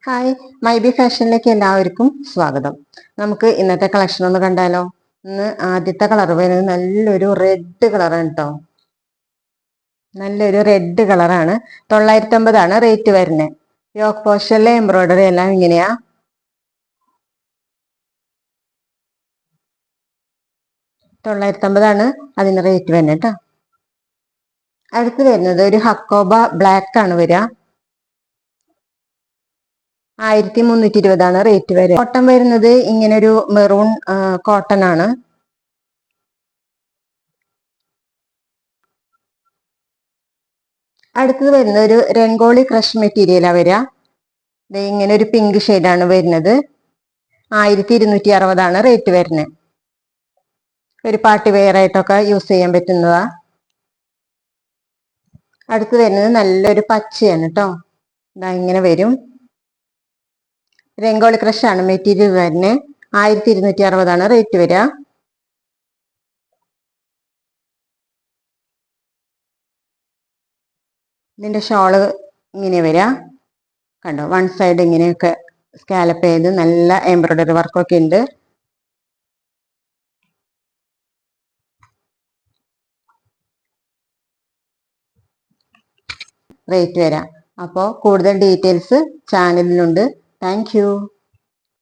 Hi, മൈബി ഫാഷനിലേക്ക് എല്ലാവർക്കും സ്വാഗതം. നമുക്ക് ഇന്നത്തെ കളക്ഷൻ ഒന്ന് കണ്ടാലോ. ഇന്ന് ആദ്യത്തെ കളർ വരുന്നത് നല്ലൊരു റെഡ് കളറാണ് കേട്ടോ. നല്ലൊരു റെഡ് കളറാണ്. 950 റേറ്റ് വരുന്നത്. യോക്ക് പോഷനിലെ എംബ്രോയിഡറി എല്ലാം ഇങ്ങനെയാ. 950 അതിന് റേറ്റ് വരുന്നത് കേട്ടോ. അടുത്ത് വരുന്നത് ഒരു ഹക്കോബ ബ്ലാക്ക് ആണ് വരിക. 1320 റേറ്റ് വരെ. കോട്ടൺ വരുന്നത് ഇങ്ങനെ ഒരു മെറൂൺ കോട്ടൺ ആണ്. അടുത്തത് വരുന്നത് ഒരു രംഗോളി ക്രഷ് മെറ്റീരിയലാ വരിക. ഇങ്ങനെ ഒരു പിങ്ക് ഷെയ്ഡാണ് വരുന്നത്. 1260 റേറ്റ് വരുന്നത്. ഒരു പാർട്ടി വെയർ ആയിട്ടൊക്കെ യൂസ് ചെയ്യാൻ പറ്റുന്നതാ. അടുത്ത് വരുന്നത് നല്ലൊരു പച്ചയാണ് കേട്ടോ. ഇതാ ഇങ്ങനെ വരും. രംഗോളി ക്രഷ് ആണ് മെറ്റീരിയൽ വരുന്നത്. 1260 റേറ്റ് വരിക. ഇതിന്റെ ഷോള് ഇങ്ങനെ വരിക. കണ്ടോ, വൺ സൈഡ് ഇങ്ങനെയൊക്കെ സ്കാലപ്പ് ചെയ്ത് നല്ല എംബ്രോയിഡറി വർക്കൊക്കെ ഉണ്ട്. റേറ്റ് വരാം. അപ്പോൾ കൂടുതൽ ഡീറ്റെയിൽസ് ചാനലിലുണ്ട്. Thank you.